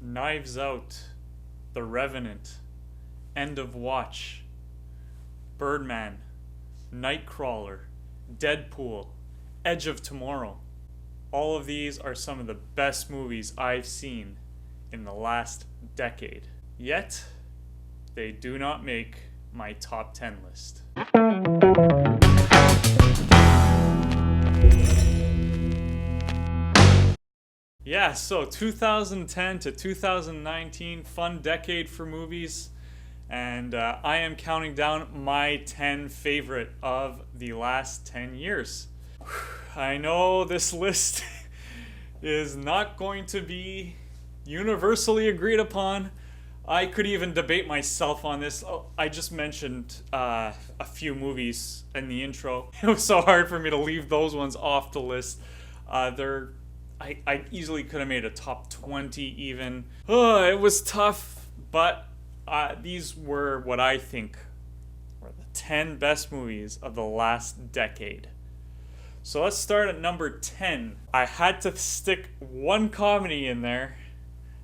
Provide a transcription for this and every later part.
Knives Out, The Revenant, End of Watch, Birdman, Nightcrawler, Deadpool, Edge of Tomorrow. All of these are some of the best movies I've seen in the last decade. Yet, they do not make my top 10 list. Yeah, so 2010 to 2019, fun decade for movies. And I am counting down my 10 favorite of the last 10 years. I know this list is not going to be universally agreed upon. I could even debate myself on this. Oh, I just mentioned a few movies in the intro. It was so hard for me to leave those ones off the list. I easily could have made a top 20 even. It was tough, but these were what I think were the 10 best movies of the last decade. So let's start at number 10. I had to stick one comedy in there,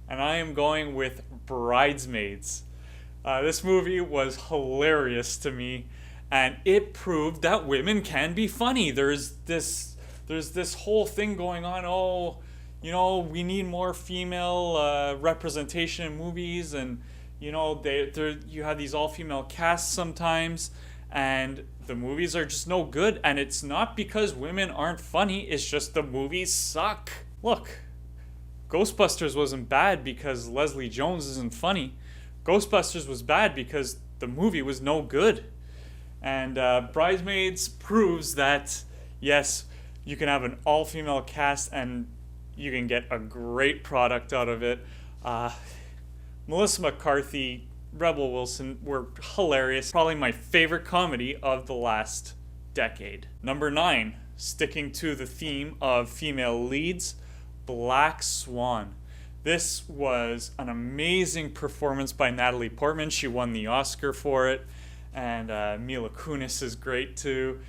and I am going with Bridesmaids. This movie was hilarious to me, and it proved that women can be funny. There's this whole thing going on. Oh, we need more female representation in movies, and you have these all-female casts sometimes, and the movies are just no good. And it's not because women aren't funny, it's just the movies suck. Look, Ghostbusters wasn't bad because Leslie Jones isn't funny. Ghostbusters was bad because the movie was no good. And Bridesmaids proves that, yes, you can have an all-female cast and you can get a great product out of it. Melissa McCarthy, Rebel Wilson were hilarious. Probably my favorite comedy of the last decade. Number 9, sticking to the theme of female leads, Black Swan. This was an amazing performance by Natalie Portman. She won the Oscar for it. And Mila Kunis is great too.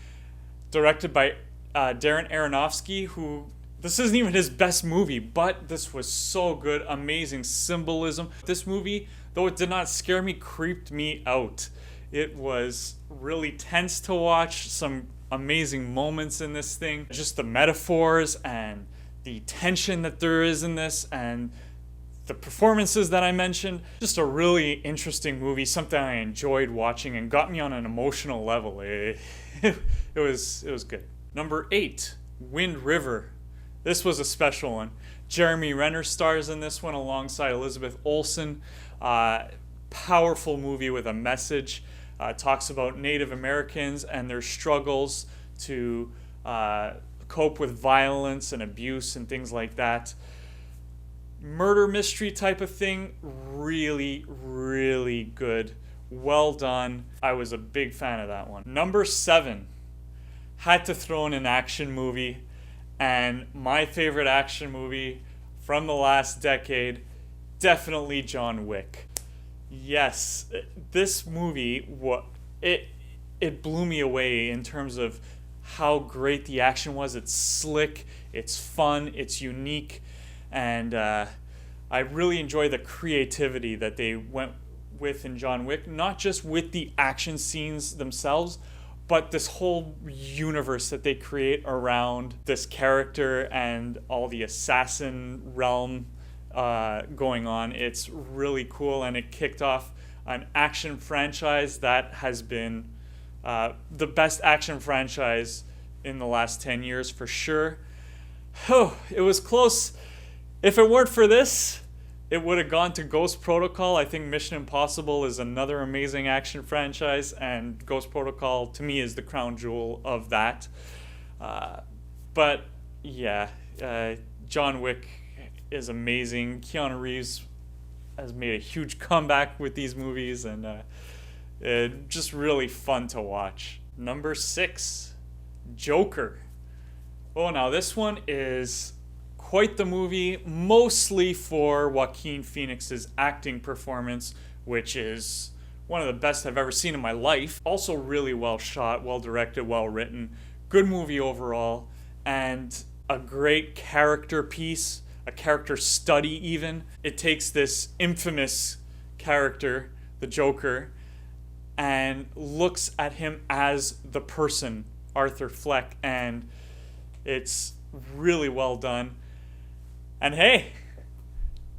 Directed by Darren Aronofsky, who, this isn't even his best movie, but this was so good. Amazing symbolism. This movie, though it did not scare me, creeped me out. It was really tense to watch. Some amazing moments in this thing. Just the metaphors and the tension that there is in this, and the performances that I mentioned. Just a really interesting movie, something I enjoyed watching and got me on an emotional level. It was good. Number 8, Wind River. This was a special one. Jeremy Renner stars in this one alongside Elizabeth Olsen. Powerful movie with a message. Talks about Native Americans and their struggles to cope with violence and abuse and things like that. Murder mystery type of thing. Really, really good. Well done. I was a big fan of that one. Number 7. Had to throw in an action movie. And my favorite action movie from the last decade, definitely John Wick. Yes, this movie, it blew me away in terms of how great the action was. It's slick, it's fun, it's unique, and I really enjoy the creativity that they went with in John Wick, not just with the action scenes themselves, but this whole universe that they create around this character and all the assassin realm going on. It's really cool, and it kicked off an action franchise that has been the best action franchise in the last 10 years for sure. Oh, it was close. If it weren't for this, it would have gone to Ghost Protocol. I think Mission Impossible is another amazing action franchise, and Ghost Protocol to me is the crown jewel of that. But yeah, John Wick is amazing. Keanu Reeves has made a huge comeback with these movies, and just really fun to watch. Number 6, Joker. Oh, now this one is quite the movie, mostly for Joaquin Phoenix's acting performance, which is one of the best I've ever seen in my life. Also really well shot, well directed, well written. Good movie overall, and a great character piece, a character study even. It takes this infamous character, the Joker, and looks at him as the person, Arthur Fleck, and it's really well done. And hey,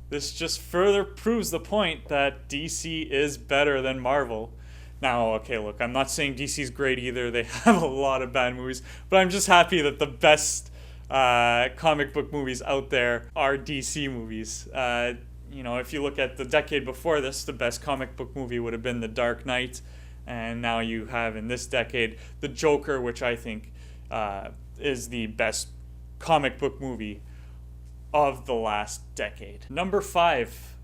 this just further proves the point that DC is better than Marvel. Now, okay, look, I'm not saying DC's great either. They have a lot of bad movies, but I'm just happy that the best comic book movies out there are DC movies. If you look at the decade before this, the best comic book movie would have been The Dark Knight, and now you have in this decade The Joker, which I think is the best comic book movie of the last decade. Number 5.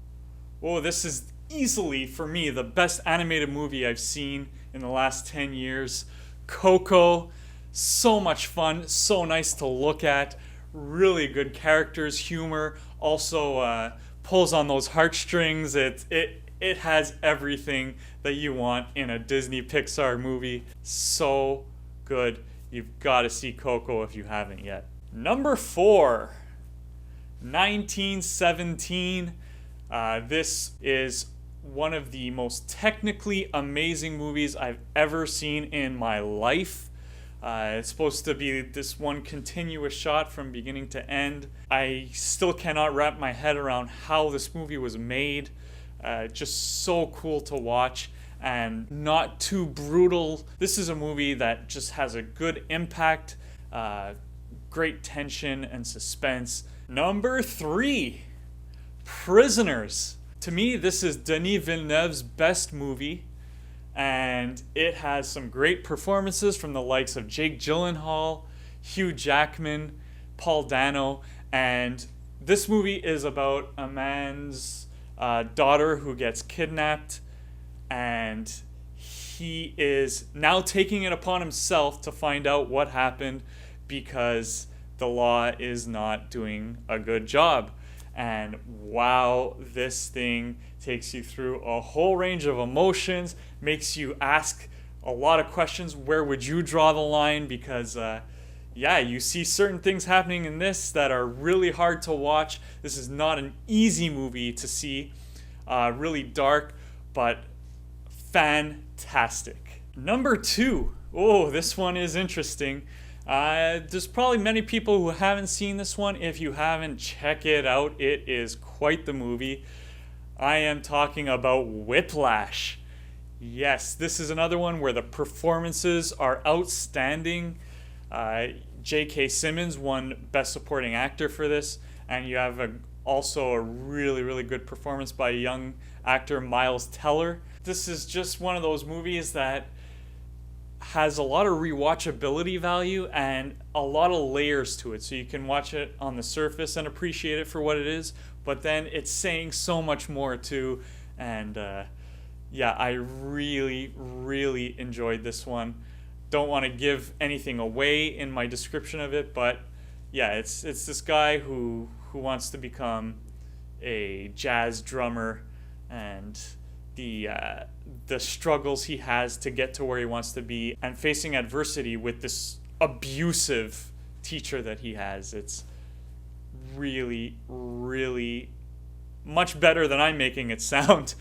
Oh, this is easily, for me, the best animated movie I've seen in the last 10 years. Coco. So much fun, so nice to look at, really good characters, humor, also pulls on those heartstrings. It has everything that you want in a Disney Pixar movie. So good. You've got to see Coco if you haven't yet. Number 4, 1917. This is one of the most technically amazing movies I've ever seen in my life. It's supposed to be this one continuous shot from beginning to end. I still cannot wrap my head around how this movie was made. Just so cool to watch and not too brutal. This is a movie that just has a good impact, great tension and suspense. Number 3, Prisoners. To me, this is Denis Villeneuve's best movie. And it has some great performances from the likes of Jake Gyllenhaal, Hugh Jackman, Paul Dano. And this movie is about a man's daughter who gets kidnapped. And he is now taking it upon himself to find out what happened because the law is not doing a good job. And wow, this thing takes you through a whole range of emotions, makes you ask a lot of questions. Where would you draw the line? Because, you see certain things happening in this that are really hard to watch. This is not an easy movie to see. Really dark, but fantastic. Number 2. Oh, this one is interesting. There's probably many people who haven't seen this one. If you haven't, check it out. It is quite the movie. I am talking about Whiplash. Yes, this is another one where the performances are outstanding. J.K. Simmons won Best Supporting Actor for this, and you have also a really, really good performance by a young actor, Miles Teller. This is just one of those movies that has a lot of rewatchability value and a lot of layers to it. So you can watch it on the surface and appreciate it for what it is, but then it's saying so much more too. And I really, really enjoyed this one. Don't want to give anything away in my description of it, but yeah, it's this guy who wants to become a jazz drummer, and the struggles he has to get to where he wants to be, and facing adversity with this abusive teacher that he has. It's really, really much better than I'm making it sound.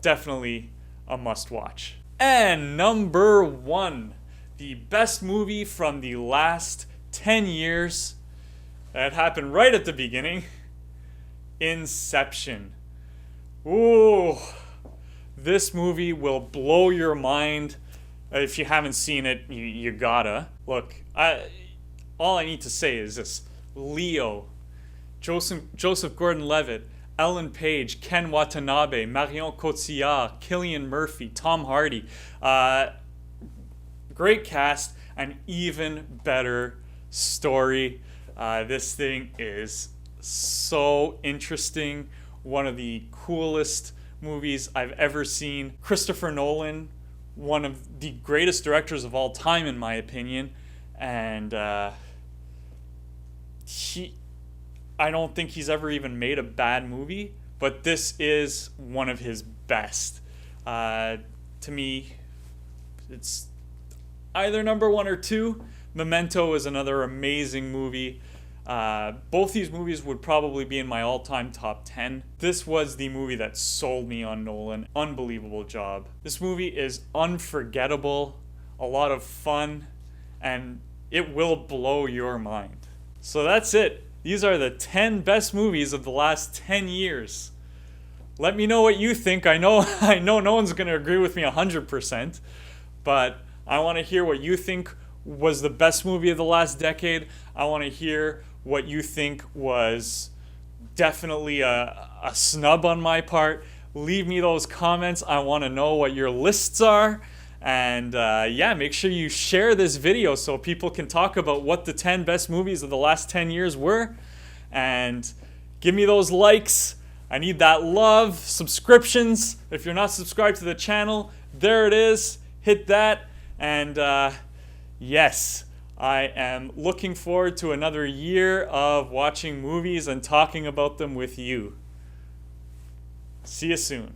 Definitely a must watch. And number 1, the best movie from the last 10 years. That happened right at the beginning. Inception. Ooh, this movie will blow your mind. If you haven't seen it, you gotta. Look, all I need to say is this. Leo, Joseph Gordon-Levitt, Ellen Page, Ken Watanabe, Marion Cotillard, Cillian Murphy, Tom Hardy. Great cast, an even better story. This thing is so interesting. One of the coolest movies I've ever seen. Christopher Nolan, one of the greatest directors of all time in my opinion, and I don't think he's ever even made a bad movie, but this is one of his best. To me, it's either number 1 or 2. Memento is another amazing movie. Both these movies would probably be in my all-time top 10. This was the movie that sold me on Nolan. Unbelievable job. This movie is unforgettable, a lot of fun, and it will blow your mind. So that's it. These are the 10 best movies of the last 10 years. Let me know what you think. I know no one's going to agree with me 100%, but I want to hear what you think was the best movie of the last decade. I want to hear what you think was definitely a snub on my part. Leave me those comments. I want to know what your lists are. And yeah, make sure you share this video so people can talk about what the 10 best movies of the last 10 years were. And give me those likes. I need that love. Subscriptions. If you're not subscribed to the channel, there it is. Hit that. And yes, I am looking forward to another year of watching movies and talking about them with you. See you soon.